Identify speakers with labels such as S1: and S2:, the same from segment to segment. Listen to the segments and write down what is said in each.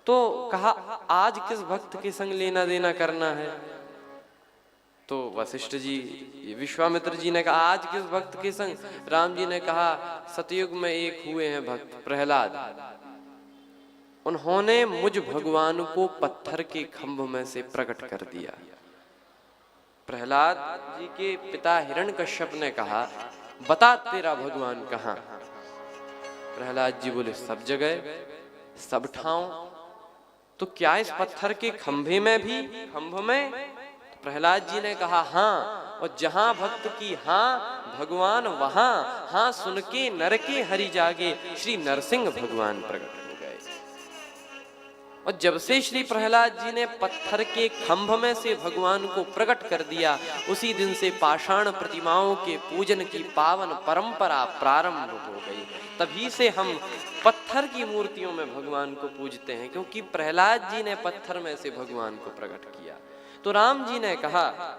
S1: तो कहा आज किस भक्त के संग लेना देना करना है। तो वशिष्ठ जी, विश्वामित्र जी ने कहा आज किस भक्त के संग। राम जी ने कहा सतयुग में एक हुए हैं भक्त प्रहलाद, उन्होंने मुझ भगवान को पत्थर के खंभ में से प्रकट कर दिया। प्रहलाद जी के पिता हिरण्यकश्यप ने कहा बता तेरा भगवान कहाँ। प्रहलाद जी बोले सब जगह सब ठाव। तो क्या इस पत्थर के खंभे में भी, खंभ में? तो प्रहलाद जी ने कहा हाँ, और जहां भक्त की हाँ भगवान वहां हाँ सुन के नर के हरि जागे, श्री नरसिंह भगवान प्रकट हो गए। और जब से श्री प्रहलाद जी ने पत्थर के खंभ में से भगवान को प्रकट कर दिया, उसी दिन से पाषाण प्रतिमाओं के पूजन की पावन परंपरा प्रारंभ हो गई। तभी से हम पत्थर की मूर्तियों में भगवान को पूजते हैं, क्योंकि प्रहलाद जी ने पत्थर में से भगवान को प्रकट किया। तो राम जी ने कहा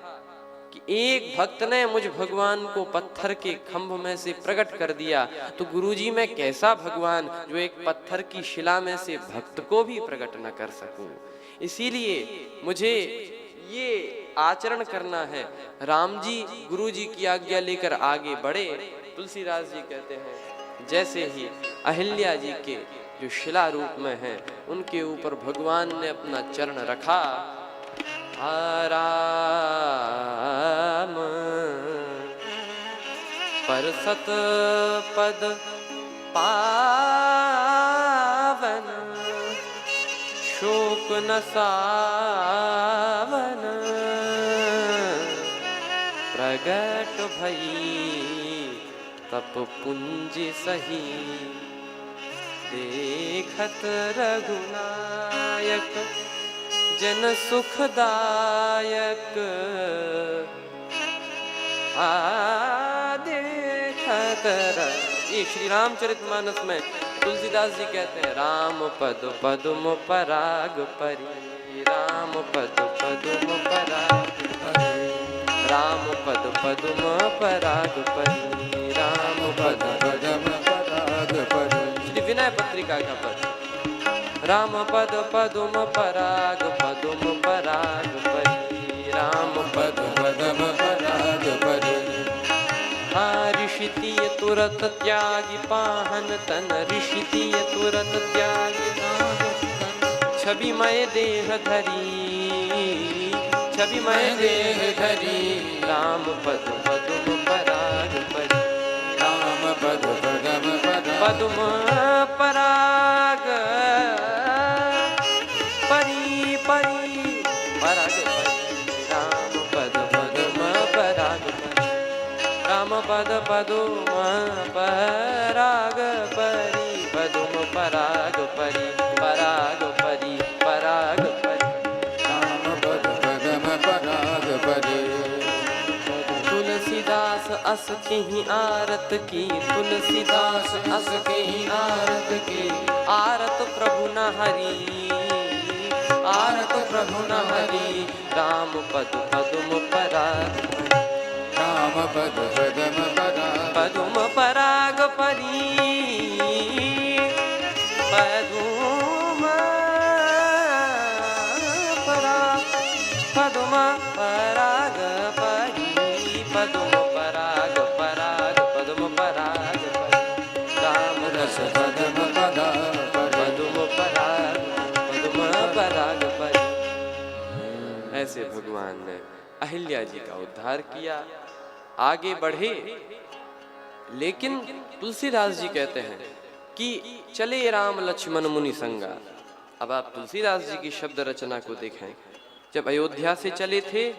S1: कि एक भक्त ने मुझ भगवान को पत्थर के खंभ में से प्रकट कर दिया, तो गुरुजी मैं कैसा भगवान जो एक पत्थर की शिला में से भक्त को भी प्रकट न कर सकूं। इसीलिए मुझे ये आचरण करना है। राम जी गुरुजी की आज्ञा लेकर आगे बढ़े। तुलसीदास जी कहते हैं जैसे ही अहिल्या जी के जो शिला रूप में हैं, उनके ऊपर भगवान ने अपना चरण रखा। राम परसत पद पावन, शोक न सावन, प्रगट भई तप पुंज सही, देखत रघुनायक जन सुखदायक, देखत। ये श्री रामचरितमानस में तुलसीदास जी कहते हैं राम पद पदुम पराग परी, राम पद पदुम पराग परी, राम पद पदुम पराग परी, राम पद पदुम पराग परी। श्री विनय पत्रिका का पद राम पद पदुम पराग पदुम पराग परी, राम पद पदुम पराग परी। हाँ ऋषितीय तुरत त्यागी पाहन तन, ऋषितीय तुरत त्यागी पाहन, छविमय देह धरी, छविमय देह धरी, राम पद पदुम पराग परी, राम पद पदुम पदुम पराग परी परी पराग परी, राम पद पदुम पराग परी, राम पद पदुम पराग परी, पदुम पराग परी, पराग परी पराग परी, राम पद पदुम पराग परी। तुलसीदास अस की आरत की, तुलसीदास अस की आरत की, आरत प्रभु न हरि, आरत प्रभु न हरि, राम पद पदुम पराग, राम पद पदुम पराग, पदुम पराग परी, पदुम पराग, पदुम पराग परी, पदुम पराग पराग पदुम पराग परी, राम रस पदुम पराग पदुम पराग पदुम पराग परी। ऐसे भगवान ने अहिल्या जी का उद्धार किया, आगे बढ़े। लेकिन तुलसीदास जी कहते हैं कि चले राम लक्ष्मण मुनि संगा। अब आप तुलसीदास जी की शब्द रचना को देखें, जब अयोध्या से चले थे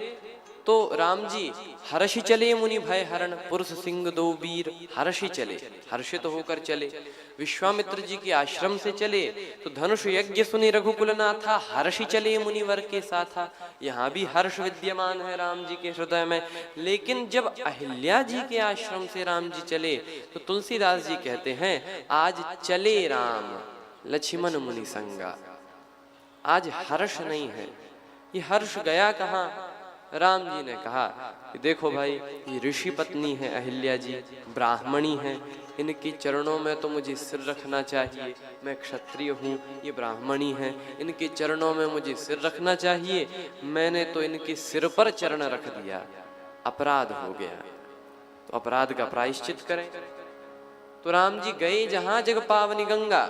S1: तो राम जी हर्षि चले मुनि भय हरण, पुरुष सिंह दो वीर हर्षि चले, हर्षित होकर चले। विश्वामित्र जी के आश्रम से चले तो धनुष यज्ञ सुनि रघुकुल नाथा, हर्षि चले मुनिवर के साथा। यहाँ भी हर्ष विद्यमान है राम जी के हृदय में। लेकिन जब अहिल्या जी के आश्रम से राम जी चले तो तुलसीदास जी कहते हैं आज चले राम लक्ष्मण मुनि संगा। आज हर्ष नहीं है, ये हर्ष गया कहाँ? राम जी ने कहा कि देखो भाई, ये ऋषि पत्नी है अहिल्या जी, ब्राह्मणी है, इनके चरणों में तो मुझे सिर रखना चाहिए, मैं क्षत्रिय हूँ, ये ब्राह्मणी हैं, इनके चरणों में मुझे सिर रखना चाहिए, मैंने तो इनके सिर पर चरण रख दिया, अपराध हो गया, तो अपराध का प्रायश्चित करें। तो राम जी गए जहां जग पावनी गंगा,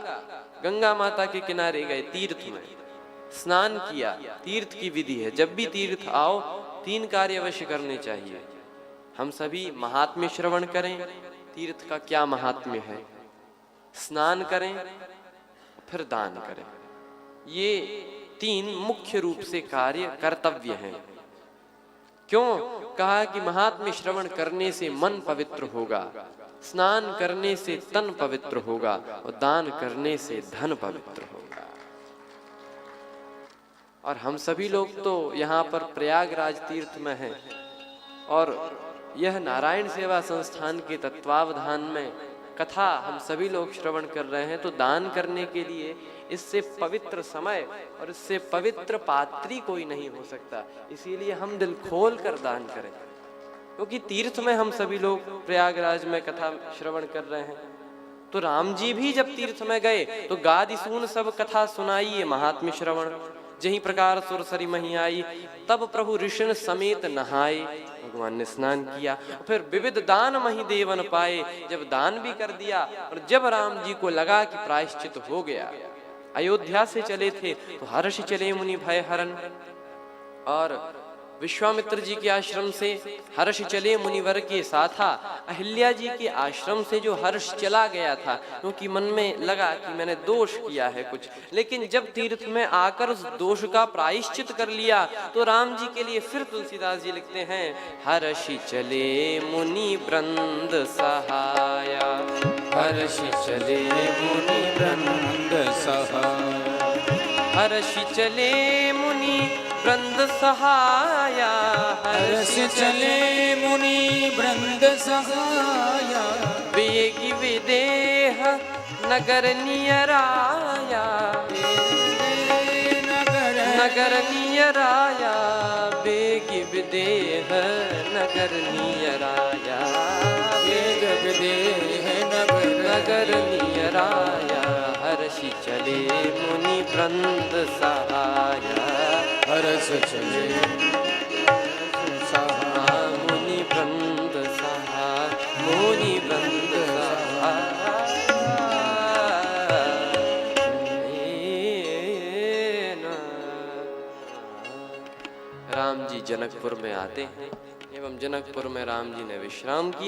S1: गंगा माता के किनारे गए, तीर्थ में स्नान किया। तीर्थ की विधि है, जब भी तीर्थ आओ 3 कार्य अवश्य करने चाहिए। हम सभी महात्म्य श्रवण करें, तीर्थ का क्या महात्म्य है, स्नान करें, फिर दान करें। ये 3 मुख्य रूप से कार्य कर्तव्य हैं। क्यों कहा कि महात्म्य श्रवण करने से मन पवित्र होगा, स्नान करने से तन पवित्र होगा और दान करने से धन पवित्र होगा। और हम सभी लोग तो यहाँ पर प्रयागराज तीर्थ में हैं और यह नारायण सेवा संस्थान के तत्वावधान में कथा हम सभी लोग श्रवण कर रहे हैं। तो दान करने के लिए इससे पवित्र समय और इससे पवित्र पात्री कोई नहीं हो सकता, इसीलिए हम दिल खोल कर दान करें। क्योंकि तीर्थ में हम सभी लोग प्रयागराज में कथा श्रवण कर रहे हैं, तो राम जी भी जब तीर्थ में गए तो गादि सून सब कथा सुनाई महात्म्य श्रवण, जही प्रकार सुरसरी मही आई, तब प्रभु ऋषि समेत नहाए। भगवान ने स्नान किया, फिर विविध दान मही देवन पाए, जब दान भी कर दिया और जब राम जी को लगा कि प्रायश्चित हो गया, अयोध्या से चले थे तो हर्ष चले मुनि भय हरन, और विश्वामित्र जी के आश्रम से हर्ष चले मुनिवर के साथा। अहिल्या जी के आश्रम से जो हर्ष चला गया था, क्योंकि मन में लगा कि मैंने दोष किया है कुछ, लेकिन जब तीर्थ में आकर उस दोष का प्रायश्चित कर लिया तो राम जी के लिए फिर तुलसीदास जी लिखते हैं, हर्षि चले मुनि वृंद सहाया,
S2: हर्षि चले मुनि वृंद सहाया,
S1: हर्षि चले मुनि वृंद सहाया,
S2: हर्षि चले मुनि वृंद सहाया,
S1: वेगी विदेह नगर नियराया, नगर नियराया, वेगी विदेह नगर नियराया,
S2: वेग विदेह
S1: नगर नियराया, हर्षि चले मुनि वृंद सहाया,
S2: हर्ष चले
S1: मुनि वृंद सहाय, मुनि वृंद सहाय। राम जी जनकपुर में आते हैं एवं जनकपुर में राम जी ने विश्राम किया।